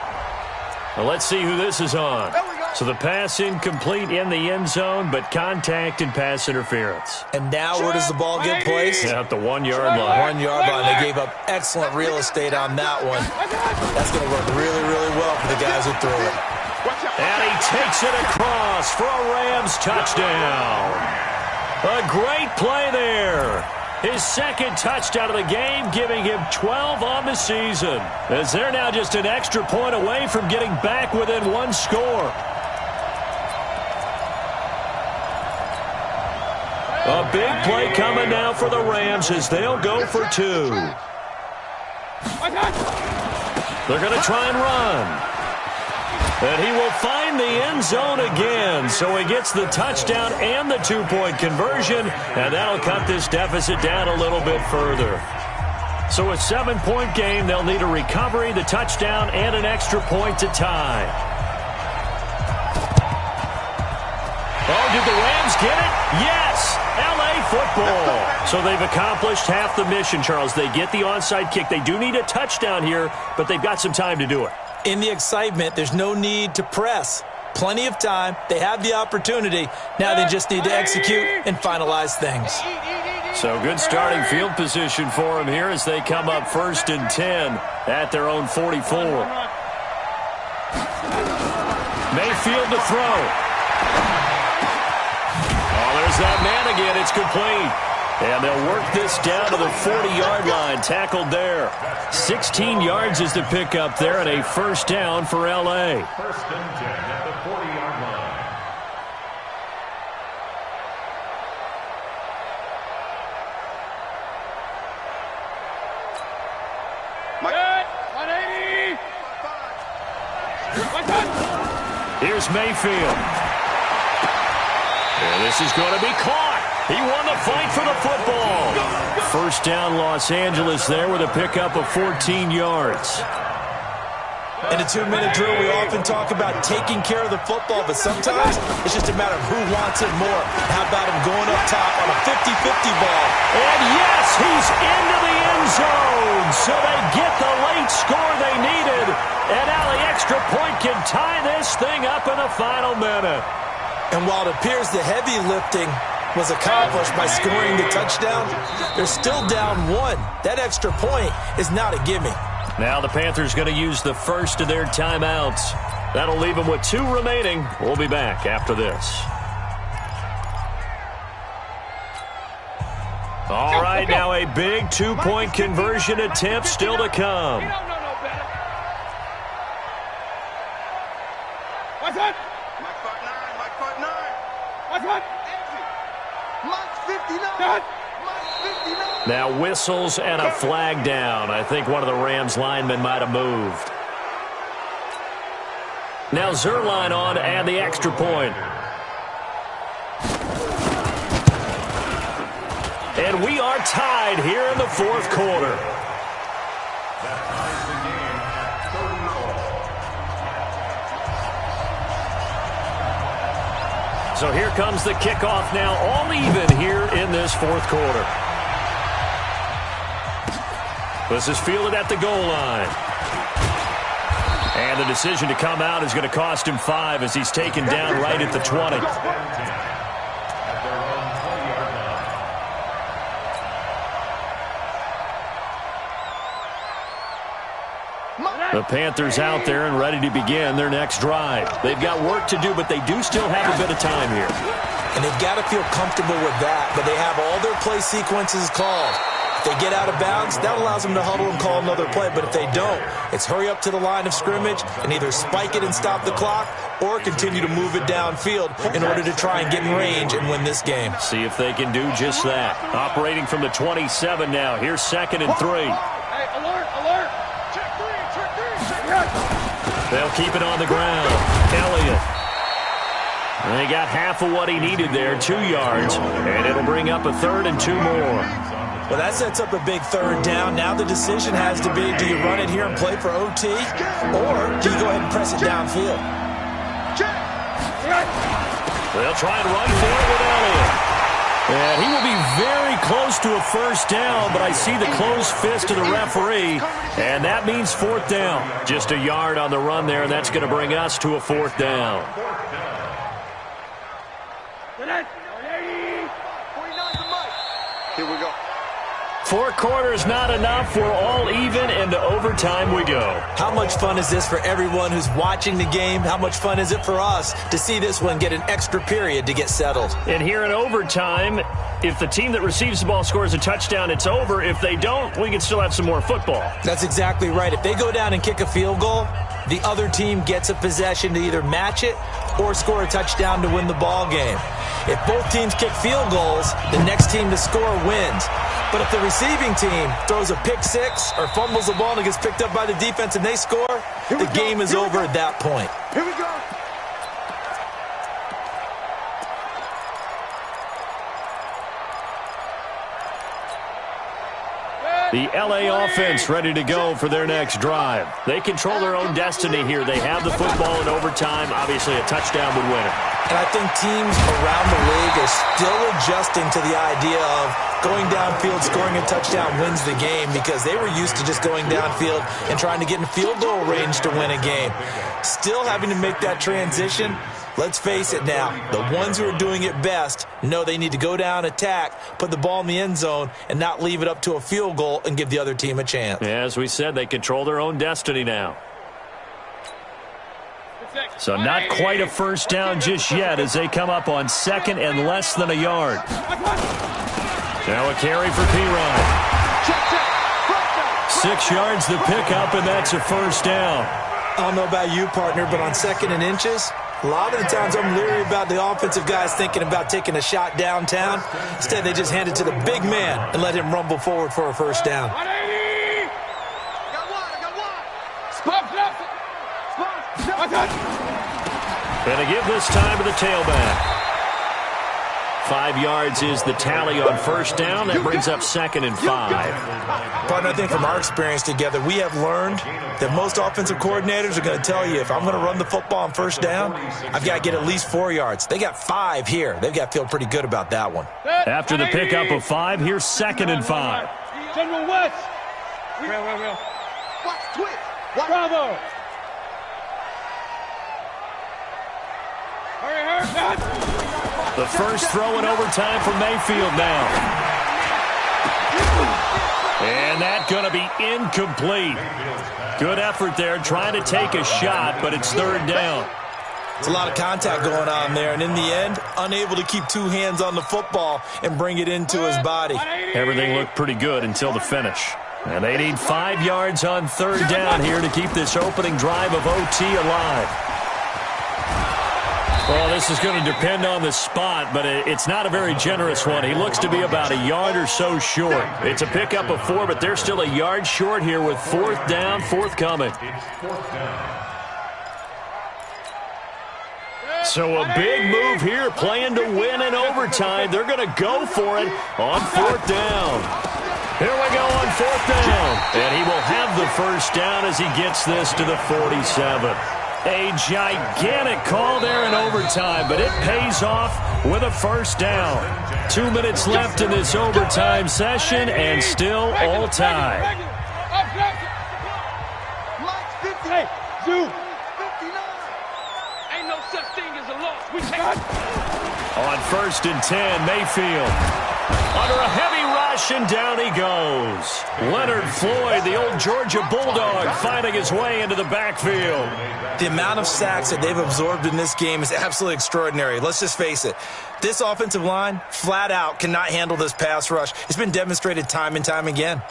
Well, let's see who this is on. So the pass incomplete in the end zone, but contact and pass interference. And now where does the ball get placed? Yeah, at the 1-yard line. 1-yard line. They gave up excellent real estate on that one. That's going to work really, really well for the guys who threw it. And he takes it across for a Rams touchdown. A great play there. His second touchdown of the game, giving him 12 on the season. As they're now just an extra point away from getting back within one score. A big play coming now for the Rams as they'll go for two. They're going to try and run. And he will find the end zone again. So he gets the touchdown and the two-point conversion, and that'll cut this deficit down a little bit further. So a 7-point game, they'll need a recovery, the touchdown, and an extra point to tie. Oh, did the Rams get it? Yes! L.A. football. So they've accomplished half the mission, Charles. They get the onside kick. They do need a touchdown here, but they've got some time to do it. In the excitement, there's no need to press. Plenty of time. They have the opportunity. Now they just need to execute and finalize things. So good starting field position for them here as they come up 1st and 10 at their own 44. Mayfield to throw. Oh, there's that man again. It's complete. And they'll work this down to the 40-yard line, tackled there. 16 yards is the pickup there, and a first down for L.A. 1st and 10 at the 40-yard line. Here's Mayfield. And this is going to be caught. He won the fight for the football. First down, Los Angeles there with a pickup of 14 yards. In a 2-minute drill, we often talk about taking care of the football, but sometimes it's just a matter of who wants it more. How about him going up top on a 50-50 ball? And yes, he's into the end zone. So they get the late score they needed. And now the extra point can tie this thing up in the final minute. And while it appears the heavy lifting was accomplished by scoring the touchdown, they're still down 1. That extra point is not a gimme. Now the Panthers going to use the first of their timeouts. That'll leave them with 2 remaining. We'll be back after this. All right, now a big 2-point conversion attempt still to come. What's that? Mike 59. What's that? Now whistles and a flag down. I think one of the Rams linemen might have moved. Now Zerline on and the extra point. And we are tied here in the 4th quarter. That ties the game at 34. So here comes the kickoff now, all even here in this 4th quarter. This is fielded at the goal line. And the decision to come out is going to cost him 5 as he's taken down right at the 20. The Panthers out there and ready to begin their next drive. They've got work to do, but they do still have a bit of time here. And they've got to feel comfortable with that, but they have all their play sequences called. If they get out of bounds, that allows them to huddle and call another play, but if they don't, it's hurry up to the line of scrimmage and either spike it and stop the clock or continue to move it downfield in order to try and get in range and win this game. See if they can do just that. Operating from the 27 now. Here's 2nd and 3. Hey, alert, alert. Check 3, check 3. They'll keep it on the ground. Elliott. And he got half of what he needed there, 2 yards, and it'll bring up a 3rd and 2 more. Well, that sets up a big 3rd down. Now the decision has to be, do you run it here and play for OT, or do you go ahead and press it downfield? They'll try and run for it with Elliott. And he will be very close to a first down, but I see the closed fist of the referee, and that means 4th down. Just a yard on the run there, and that's going to bring us to a 4th down. Here we go. 4 quarters not enough. We're all even, and to overtime we go. How much fun is this for everyone who's watching the game? How much fun is it for us to see this one get an extra period to get settled? And here in overtime, If the team that receives the ball scores a touchdown, it's over. If they don't, we can still have some more football. That's exactly right. If they go down and kick a field goal, the other team gets a possession to either match it or score a touchdown to win the ball game. If both teams kick field goals, the next team to score wins. But if the receiving team throws a pick six or fumbles the ball and it gets picked up by the defense and they score, the game is over at that point. Here we go. The LA offense ready to go for their next drive. They control their own destiny here. They have the football in overtime. Obviously, a touchdown would win it. And I think teams around the league are still adjusting to the idea of going downfield, scoring a touchdown wins the game, because they were used to just going downfield and trying to get in field goal range to win a game. Still having to make that transition. Let's face it now, the ones who are doing it best know they need to go down, attack, put the ball in the end zone, and not leave it up to a field goal and give the other team a chance. Yeah, as we said, they control their own destiny now. So not quite a first down just yet as they come up on second and less than a yard. Now a carry for P-Ryan. 6 yards the pickup, and that's a first down. I don't know about you, partner, but on second and inches, a lot of the times I'm leery about the offensive guys thinking about taking a shot downtown. Instead, they just hand it to the big man and let him rumble forward for a first down. I got one. And they give this time to the tailback. 5 yards is the tally on first down. That brings up second and 5. Partner, I think from our experience together, we have learned that most offensive coordinators are going to tell you, if I'm going to run the football on first down, I've got to get at least 4 yards. They got 5 here. They've got to feel pretty good about that one. After the pickup of 5, here's second and 5. General West. Real. Watch, twitch. Bravo. Hurry. The first throw in overtime for Mayfield now. And that's going to be incomplete. Good effort there, trying to take a shot, but it's third down. It's a lot of contact going on there, and in the end, unable to keep 2 hands on the football and bring it into his body. Everything looked pretty good until the finish. And they need 5 yards on third down here to keep this opening drive of OT alive. Well, this is going to depend on the spot, but it's not a very generous one. He looks to be about a yard or so short. It's a pickup of 4, but they're still a yard short here with fourth down, forthcoming. So a big move here, playing to win in overtime. They're going to go for it on fourth down. Here we go on fourth down. And he will have the first down as he gets this to the 47. A gigantic call there in overtime, but it pays off with a first down. 2 minutes left in this overtime session, and still all tied. Hey, Zoo. Ain't no such thing as a loss. We take it. On first and 10, Mayfield under a heavy rush, and down he goes. Leonard Floyd, the old Georgia Bulldog, finding his way into the backfield. The amount of sacks that they've absorbed in this game is absolutely extraordinary. Let's just face it. This offensive line, flat out, cannot handle this pass rush. It's been demonstrated time and time again.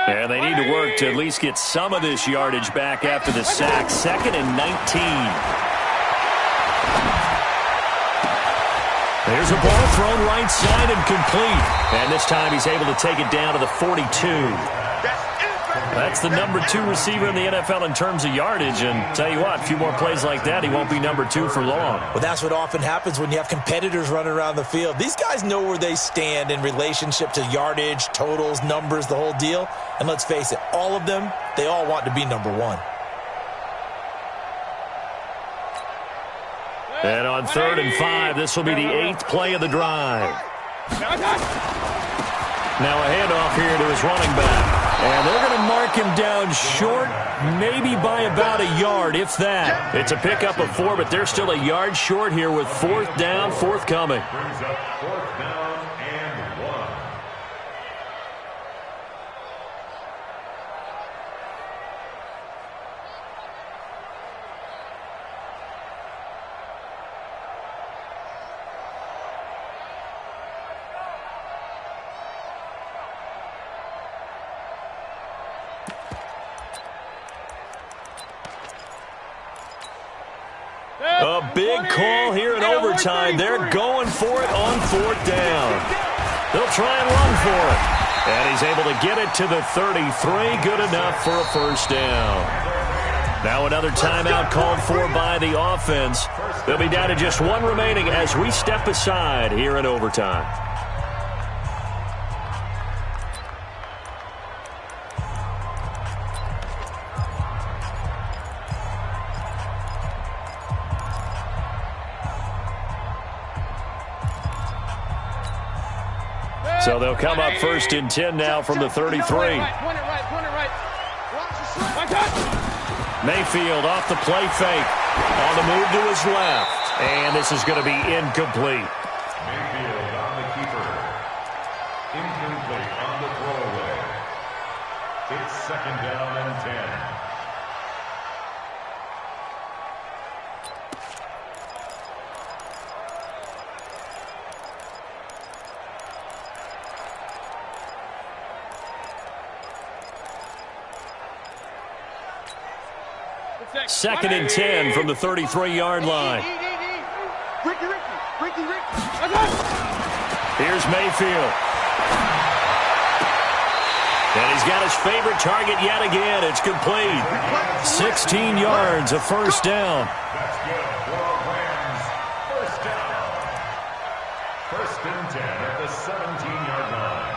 And they need to work to at least get some of this yardage back after the sack. Second and 19. There's a ball thrown right side and complete. And this time he's able to take it down to the 42. That's the number 2 receiver in the NFL in terms of yardage. And tell you what, a few more plays like that, he won't be number 2 for long. Well, that's what often happens when you have competitors running around the field. These guys know where they stand in relationship to yardage, totals, numbers, the whole deal. And let's face it, all of them, they all want to be number 1. And on third and 5, this will be the 8th play of the drive. Now a handoff here to his running back. And they're going to mark him down short, maybe by about a yard, if that. It's a pickup of 4, but they're still a yard short here with fourth down forthcoming. Brings up 4th down and 1. big call here in overtime. They're going for it on 4th down. They'll try and run for it. And he's able to get it to the 33. Good enough for a first down. Now another timeout called for by the offense. They'll be down to just one remaining as we step aside here in overtime. So they'll come up 1st and 10 now from the 33. Mayfield off the play fake. On the move to his left. And this is going to be incomplete. Mayfield on the keeper. Incomplete on the throwaway. It's 2nd down and 10. Second and 10 from the 33-yard line. Here's Mayfield. And he's got his favorite target yet again. It's complete. 16 yards, a first down. That's good for Rams. First down. 1st and 10 at the 17-yard line.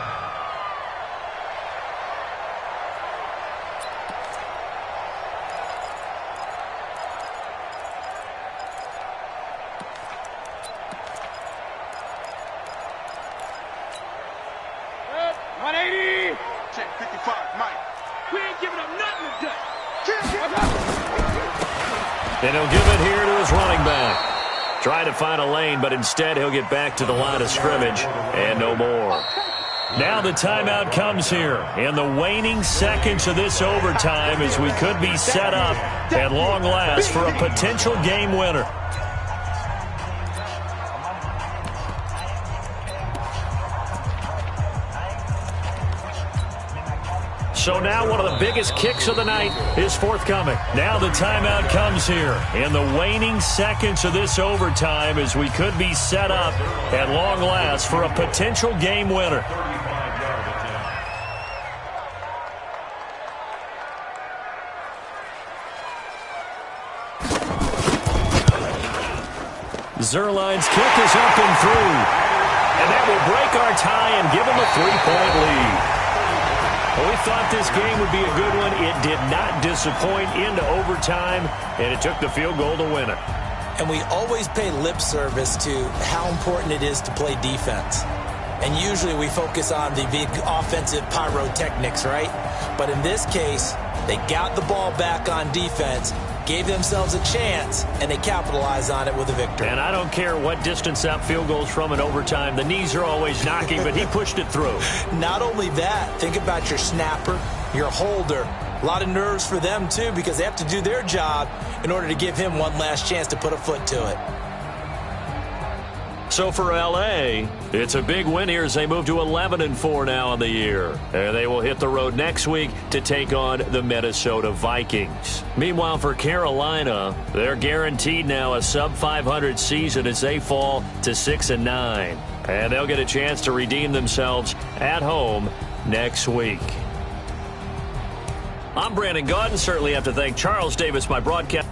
Check 55, Mike. We ain't giving up nothing today. And he'll give it here to his running back. Trying to find a lane, but instead he'll get back to the line of scrimmage and no more. Now the timeout comes here in the waning seconds of this overtime as we could be set up at long last for a potential game winner. So now one of the biggest kicks of the night is forthcoming. Now the timeout comes here in the waning seconds of this overtime as we could be set up at long last for a potential game winner. Zerline's kick is up and through. And that will break our tie and give them a 3-point lead. Well, we thought this game would be a good one. It did not disappoint into overtime, and it took the field goal to win it. And we always pay lip service to how important it is to play defense. And usually we focus on the big offensive pyrotechnics, right? But in this case, they got the ball back on defense, gave themselves a chance, and they capitalized on it with a victory. And I don't care what distance that field goes from in overtime. The knees are always knocking, but he pushed it through. Not only that, think about your snapper, your holder. A lot of nerves for them, too, because they have to do their job in order to give him one last chance to put a foot to it. So for L.A., it's a big win here as they move to 11-4 now on the year. And they will hit the road next week to take on the Minnesota Vikings. Meanwhile, for Carolina, they're guaranteed now a sub-500 season as they fall to 6-9. And they'll get a chance to redeem themselves at home next week. I'm Brandon Gaudin. Certainly have to thank Charles Davis, my broadcast.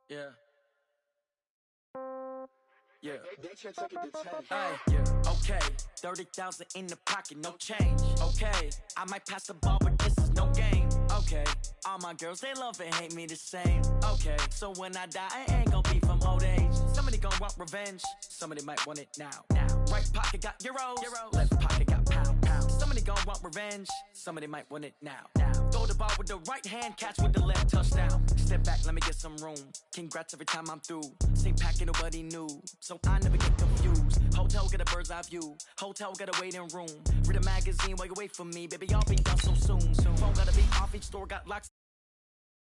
Yeah. Yeah. Okay. 30,000 in the pocket, no change. Okay. I might pass the ball, but this is no game. Okay. All my girls, they love and hate me the same. Okay. So when I die, I ain't gonna be from old age. Somebody gonna want revenge. Somebody might want it now. Right pocket got euros. Left pocket got pound. Somebody gonna want revenge. Somebody might want it now. Throw the ball with the right hand, catch with the left, touchdown. Step back, let me get some room. Congrats every time I'm through. Same packet, nobody knew. So I never get confused. Hotel get a bird's eye view. Hotel got a waiting room. Read a magazine while you wait for me. Baby, I'll be done so soon. Phone gotta be off, each store got locks.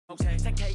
Okay, 10K.